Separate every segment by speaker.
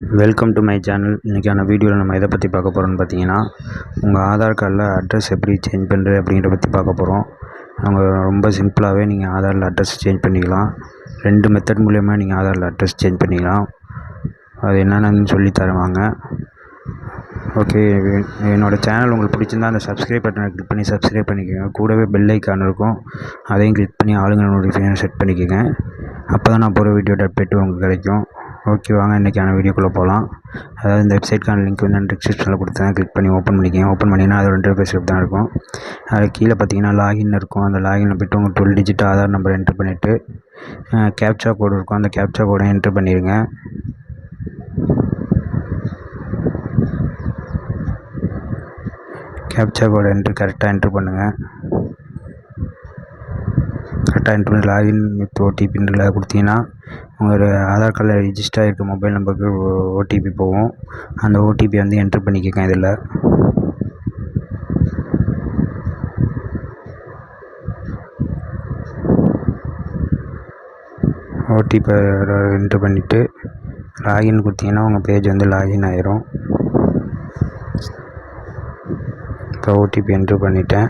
Speaker 1: Welcome to my channel. இன்றைக்கான வீடியோவில் நம்ம எதை பற்றி பார்க்க போகிறோம்னு பார்த்தீங்கன்னா, உங்கள் ஆதார் கார்டில் அட்ரஸ் எப்படி சேஞ்ச் பண்ணுறது அப்படிங்கிறத பற்றி பார்க்க போகிறோம். நம்ம ரொம்ப சிம்பிளாகவே நீங்கள் ஆதாரில் அட்ரஸ் சேஞ்ச் பண்ணிக்கலாம். 2 மெத்தட் மூலயமா நீங்கள் ஆதாரில் அட்ரஸ் சேஞ்ச் பண்ணிக்கலாம். அது என்னென்னு சொல்லி தருவாங்க. ஓகே, என்னோடய சேனல் உங்களுக்கு பிடிச்சிருந்தா அந்த சப்ஸ்கிரைப் பட்டனை கிளிக் பண்ணி சப்ஸ்கிரைப் பண்ணிக்கோங்க. கூடவே பெல் ஐக்கான் இருக்கும், அதையும் கிளிக் பண்ணி ஆளுங்க நோட்டிஃபிகேஷன் செட் பண்ணிக்கோங்க. அப்போ தான் நான் போகிற வீடியோட அப்டேட் உங்களுக்கு கிடைக்கும். ஓகே, வாங்க இன்றைக்கான வீடியோக்குள்ளே போகலாம். அதாவது இந்த வெப்சைட்கான லிங்க் வந்து நான் டிஸ்கிரிப்ஷனில் கொடுத்தேன். கிளிக் பண்ணி ஓப்பன் பண்ணிக்கோங்க. ஓப்பன் பண்ணிங்கன்னா அதோட இன்டர்ஃபேஸ் தான் இருக்கும். அது கீழே பார்த்தீங்கன்னா லாகின் இருக்கும். அந்த லாகினில் போய்ட்டு உங்கள் 12 டிஜிட் ஆதார் நம்பர் என்ட்ரு பண்ணிவிட்டு கேப்சா கோடு இருக்கும். அந்த கேப்சா கோடை என்ட்ரு பண்ணிடுங்க. கேப்சா கோடை கரெக்டாக என்ட்ரு பண்ணுங்கள். கரெக்டாக என்ட்ரு பண்ணி லாகின் வித் ஓடிபின்றத கொடுத்தீங்கன்னா உங்களோட ஆதார் கார்டில் ரிஜிஸ்டர் ஆகிருக்க மொபைல் நம்பருக்கு ஓடிபி போகும். அந்த ஓடிபி வந்து என்ட்ரு பண்ணிக்கோங்க. இதில் ஓடிபி என்ட்ரு பண்ணிவிட்டு லாகின் கொடுத்தீங்கன்னா உங்கள் பேஜ் வந்து லாகின் ஆயிரும். இப்போ ஓடிபி என்ட்ரு பண்ணிவிட்டேன்.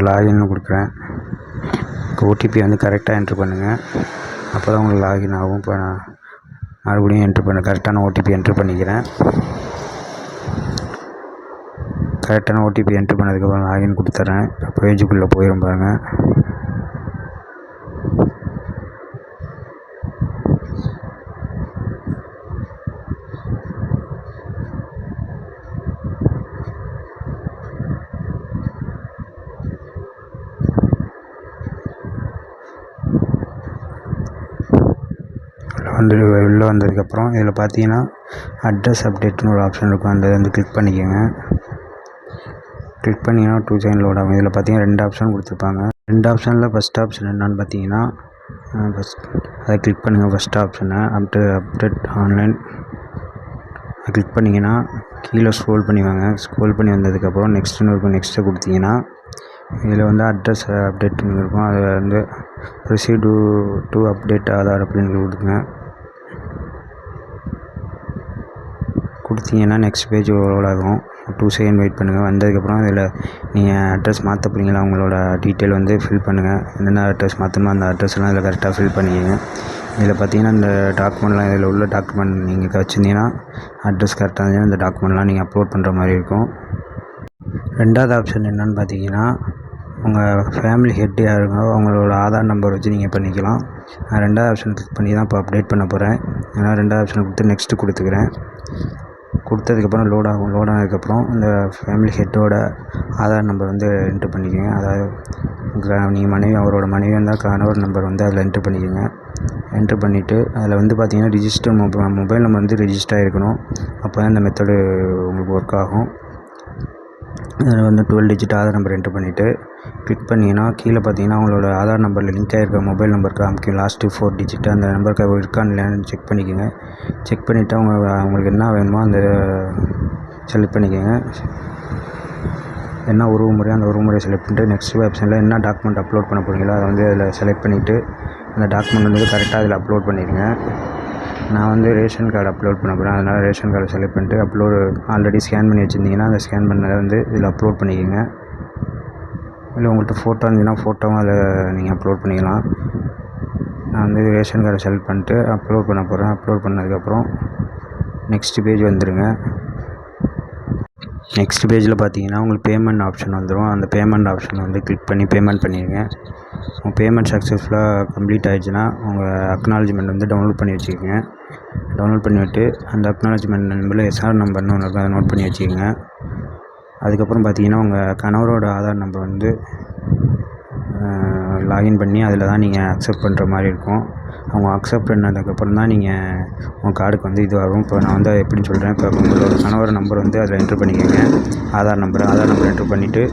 Speaker 1: லாகின்னு கொடுக்குறேன். ஓடிபி வந்து கரெக்டாக என்ட்ரு பண்ணுங்கள். அப்போ தான் உங்களுக்கு லாகின் ஆகும். இப்போ நான் மறுபடியும் என்ட்ரு பண்ண கரெக்டான ஓடிபி என்ட்ரு பண்ணிக்கிறேன். கரெக்டான ஓடிபி என்ட்ரு பண்ணதுக்கப்புறம் லாகின் கொடுத்துட்றேன். இப்போ பேஜுக்குள்ளே போயிடும் பாருங்கள். உள்ளே வந்ததுக்கப்புறம் இதில் பார்த்தீங்கன்னா அட்ரஸ் அப்டேட்னு ஒரு ஆப்ஷன் இருக்கும். அந்த வந்து கிளிக் பண்ணிக்கோங்க. கிளிக் பண்ணிங்கன்னா 2 செகண்ட் லோட் ஆகும். இதில் பார்த்தீங்கன்னா 2 ஆப்ஷன் கொடுத்துருப்பாங்க. 2 ஆப்ஷனில் ஃபஸ்ட் ஆப்ஷன் என்னென்னு பார்த்தீங்கன்னா, அதை கிளிக் பண்ணுங்கள். ஃபஸ்ட் ஆப்ஷனை அப்டேட் ஆன்லைன் அதை கிளிக் பண்ணிங்கன்னா கீழே ஸ்க்ரோல் பண்ணி வாங்க. ஸ்க்ரோல் பண்ணி வந்ததுக்கப்புறம் நெக்ஸ்ட்டுன்னு இருக்கும். நெக்ஸ்ட்டு கொடுத்தீங்கன்னா இதில் வந்து அட்ரஸ் அப்டேட்னு இருக்கும். அதை வந்து ப்ரொசீட் டு அப்டேட் ஆதார் அப்படின்னு கொடுங்க. கொடுத்தீங்கன்னா நெக்ஸ்ட் பேஜ் லோட் ஆகும். 2 செகண்ட் வெயிட் பண்ணுங்கள். வந்ததுக்கப்புறம் இதில் நீங்கள் அட்ரஸ் மாற்ற போகிறீங்களா, உங்களோட டீட்டெயில் வந்து ஃபில் பண்ணுங்கள். என்னென்ன அட்ரஸ் மாற்றணுமோ அந்த அட்ரஸ்லாம் இதில் கரெக்டாக ஃபில் பண்ணிக்கோங்க. இதில் பார்த்தீங்கன்னா இந்த டாக்குமெண்ட்லாம் இதில் உள்ள டாக்குமெண்ட் நீங்கள் வச்சுருந்தீங்கன்னா அட்ரஸ் கரெக்டாக இருந்ததுன்னா இந்த டாக்குமெண்ட்லாம் நீங்கள் அப்லோட் பண்ணுற மாதிரி இருக்கும். 2வது ஆப்ஷன் என்னென்னு பார்த்தீங்கன்னா, உங்கள் ஃபேமிலி ஹெட் யாருங்க அவங்களோட ஆதார் நம்பர் வச்சு நீங்கள் பண்ணிக்கலாம். நான் 2வது ஆப்ஷன் கிளிக் பண்ணி தான் இப்போ அப்டேட் பண்ண போகிறேன். ஏன்னா 2வது ஆப்ஷன் கொடுத்து நெக்ஸ்ட்டு கொடுத்துக்கிறேன். கொடுத்ததுக்கப்புறம் லோட் ஆகும். லோட் ஆனதுக்கப்புறம் இந்த ஃபேமிலி ஹெட்டோட ஆதார் நம்பர் வந்து என்ட்ரு பண்ணிக்கோங்க. அதாவது நீங்கள் மனைவி அவரோட மனைவி இருந்தால் கணவர் நம்பர் வந்து அதில் என்ட்ரு பண்ணிக்கோங்க. என்ட்ரு பண்ணிவிட்டு அதில் வந்து பார்த்தீங்கன்னா ரிஜிஸ்டர் மொபைல் நம்பர் வந்து ரிஜிஸ்டர் ஆகிருக்கணும். அப்போ தான் இந்த மெத்தடு உங்களுக்கு ஒர்க் ஆகும். அதில் வந்து 12 டிஜிட் ஆதார் நம்பர் என்ட்ரு பண்ணிவிட்டு கிளிக் பண்ணிங்கன்னா கீழே பார்த்தீங்கன்னா அவங்களோட ஆதார் நம்பரில் லிங்க் ஆகிருக்க மொபைல் நம்பர் காமிக்கும். லாஸ்ட்டு 4 டிஜிட் அந்த நம்பருக்கு இருக்கான்னு இல்லைன்னு செக் பண்ணிக்கோங்க. செக் பண்ணிவிட்டு அவங்களுக்கு என்ன வேணுமோ அந்த செலக்ட் பண்ணிக்கோங்க. என்ன உறவுமுறையோ அந்த உறவுமுறையை செலக்ட் பண்ணிட்டு நெக்ஸ்ட் ஆப்ஷனில் என்ன டாக்குமெண்ட் அப்லோட் பண்ண போகிறீங்களோ அதை வந்து அதில் செலக்ட் பண்ணிவிட்டு அந்த டாக்குமெண்ட் வந்து கரெக்டாக அதில் அப்லோட் பண்ணிடுங்க. நான் வந்து ரேஷன் கார்டு அப்லோட் பண்ண போகிறேன். அதனால் ரேஷன் கார்டை செலக்ட் பண்ணிட்டு அப்லோடு ஆல்ரெடி ஸ்கேன் பண்ணி வச்சுருந்தீங்கன்னா அந்த ஸ்கேன் பண்ணதை வந்து இதில் அப்லோட் பண்ணிக்கோங்க. இல்லை உங்கள்கிட்ட ஃபோட்டோ இருந்துச்சுன்னா ஃபோட்டோவும் அதில் நீங்கள் அப்லோட் பண்ணிக்கலாம். நான் வந்து ரேஷன் கார்டை செலக்ட் பண்ணிட்டு அப்லோட் பண்ண போகிறேன். அப்லோட் பண்ணதுக்கப்புறம் நெக்ஸ்ட் பேஜ் வந்துடுங்க. நெக்ஸ்ட் பேஜில் பார்த்தீங்கன்னா உங்களுக்கு பேமெண்ட் ஆப்ஷன் வந்துடும். அந்த பேமெண்ட் ஆப்ஷனை வந்து கிளிக் பண்ணி பேமெண்ட் பண்ணிடுங்க. உங்கள் பேமெண்ட் சக்ஸஸ்ஃபுல்லாக கம்ப்ளீட் ஆகிடுச்சுன்னா உங்கள் அக்னாலஜ்மெண்ட் வந்து டவுன்லோட் பண்ணி வச்சுக்கோங்க. டவுன்லோட் பண்ணிவிட்டு அந்த அக்னாலஜ்மெண்ட் நம்பரில் எஸ்ஆர் நம்பர்னு ஒன்று இருக்கும், அதை நோட் பண்ணி வச்சுக்கோங்க. அதுக்கப்புறம் பார்த்தீங்கன்னா உங்கள் கணவரோட ஆதார் நம்பர் வந்து லாகின் பண்ணி அதில் தான் நீங்கள் அக்செப்ட் பண்ணுற மாதிரி இருக்கும். அவங்க அக்செப்ட் பண்ணதுக்கப்புறம் தான் நீங்கள் உங்கள் கார்டுக்கு வந்து இது வரும். இப்போ நான் வந்து எப்படின்னு சொல்கிறேன். இப்போ உங்களோட கணவர் நம்பர் வந்து அதில் என்ட்ரு பண்ணிக்கோங்க. ஆதார் நம்பர் என்ட்ரு பண்ணிவிட்டு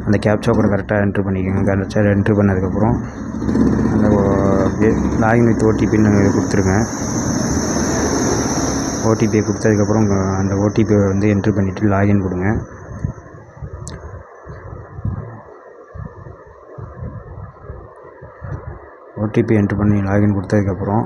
Speaker 1: அந்த கேப்சா கூட கரெக்டாக என்ட்ரு பண்ணிக்கோங்க. கரெக்டாக என்ட்ரு பண்ணதுக்கப்புறம் அந்த லாகின் வித் ஓடிபின்னு கொடுத்துருங்க. ஓடிபியை கொடுத்ததுக்கப்புறம் அந்த ஓடிபியை வந்து என்ட்ரு பண்ணிவிட்டு லாகின் கொடுங்க. ஓடிபி என்ட்ரு பண்ணி லாகின் கொடுத்ததுக்கப்புறம்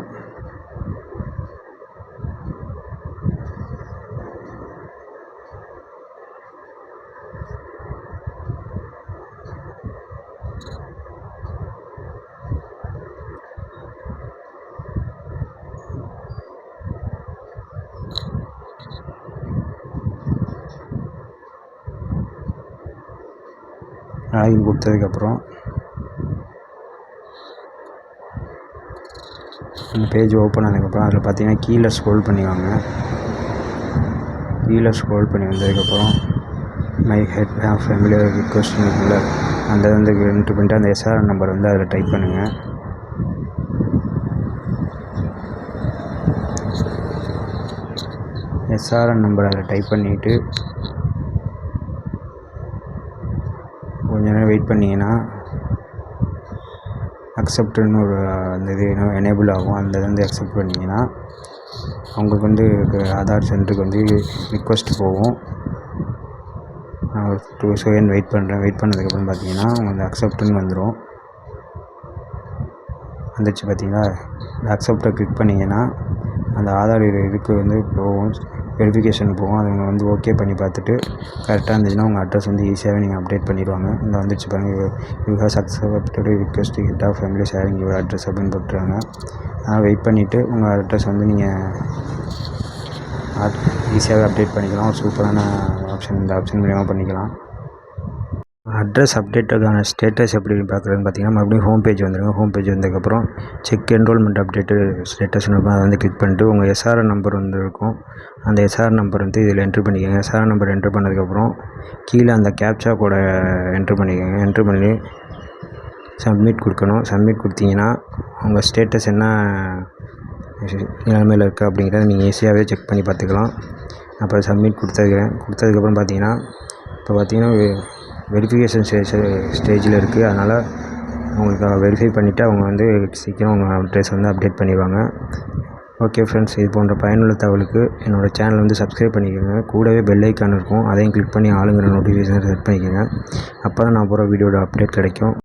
Speaker 1: லாகின் கொடுத்ததுக்கப்புறம் அந்த பேஜ் ஓப்பன் ஆனதுக்கப்புறம் அதில் பார்த்தீங்கன்னா கீழே ஸ்க்ரோல் பண்ணிவாங்க. கீழே ஸ்க்ரோல் பண்ணி வந்ததுக்கப்புறம் மை ஹெட் ஃபேமிலியர் ரிக்வெஸ்ட்னு இருக்குல்ல, அந்த வந்து என்ட்ரு பண்ணிட்டு அந்த எஸ்ஆர்என் நம்பர் வந்து அதில் டைப் பண்ணுங்கள். எஸ்ஆர்என் நம்பர் அதில் டைப் பண்ணிவிட்டு கொஞ்ச நேரம் வெயிட் பண்ணிங்கன்னா அக்செப்ட்னு ஒரு அந்த இது எனேபிள் ஆகும். அந்த இது வந்து அக்செப்ட் பண்ணிங்கன்னா அவங்களுக்கு வந்து ஆதார் சென்டருக்கு வந்து ரிக்வெஸ்ட் போகும். நான் ஒரு 2 செகண்ட் வெயிட் பண்ணுறேன். வெயிட் பண்ணதுக்கப்புறம் பார்த்தீங்கன்னா உங்களுக்கு அக்செப்ட்னு வந்துடும். வந்துச்சு பார்த்தீங்களா? இந்த அக்செப்டை கிளிக் பண்ணிங்கன்னா அந்த ஆதார் இதுக்கு வந்து போகும், வெரிஃபிகேஷன் போகும். அதை வந்து ஓகே பண்ணி பார்த்துட்டு கரெக்டாக இருந்துச்சுன்னா உங்கள் அட்ரஸ் வந்து ஈஸியாகவே நீங்கள் அப்டேட் பண்ணிடுவாங்க. இந்த வந்துச்சு பாருங்கள், you have successfully request head of family sharing your address அப்படின்னு போட்டுருவாங்க. அதனால் வெயிட் பண்ணிவிட்டு உங்கள் அட்ரஸ் வந்து நீங்கள் ஈஸியாகவே அப்டேட் பண்ணிக்கலாம். ஒரு சூப்பரான ஆப்ஷன், இந்த ஆப்ஷன் மூலிமா பண்ணிக்கலாம். அட்ரஸ் அப்டேட்டுக்கான ஸ்டேட்டஸ் எப்படின்னு பார்க்குறதுன்னு பார்த்தீங்கன்னா மறுபடியும் ஹோம் பேஜ் வந்துடுங்க. ஹோம் பேஜ் வந்ததுக்கப்புறம் செக் என்ரோல்மெண்ட் அப்டேட்டு ஸ்டேட்டஸ்னு இருக்கும், அதை வந்து கிளிக் பண்ணிட்டு உங்கள் எஸ்ஆர்என் நம்பர் வந்து இருக்கும். அந்த எஸ்ஆர்என் நம்பர் வந்து இதில் என்ட்ரு பண்ணிக்கோங்க. எஸ்ஆர்என் நம்பர் என்ட்ரு பண்ணதுக்கப்புறம் கீழே அந்த கேப்சா கோட என்ட்ரு பண்ணிக்கோங்க. என்ட்ரு பண்ணி சப்மிட் கொடுக்கணும். சப்மிட் கொடுத்தீங்கன்னா உங்கள் ஸ்டேட்டஸ் என்ன நிலைமையில் இருக்குது அப்படிங்கிறத நீங்கள் ஈஸியாகவே செக் பண்ணி பார்த்துக்கலாம். அப்புறம் சப்மிட் கொடுத்ததுக்கப்புறம் பார்த்தீங்கன்னா இப்போ பார்த்தீங்கன்னா வெரிஃபிகேஷன் ஸ்டேஜில் இருக்குது. அதனால் உங்களுக்கு வெரிஃபை பண்ணிவிட்டு அவங்க வந்து சீக்கிரம் உங்கள் அட்ரஸ் வந்து அப்டேட் பண்ணிடுவாங்க. ஓகே ஃப்ரெண்ட்ஸ், இது போன்ற பயனுள்ள தகவலுக்கு என்னோடய சேனல் வந்து சப்ஸ்கிரைப் பண்ணிக்கோங்க. கூடவே பெல் ஐக்கான் இருக்கும், அதையும் கிளிக் பண்ணி ஆளுங்கிற நோட்டிஃபிகேஷனை செட் பண்ணிக்கோங்க. அப்போ தான் நான் போகிற வீடியோட அப்டேட் கிடைக்கும்.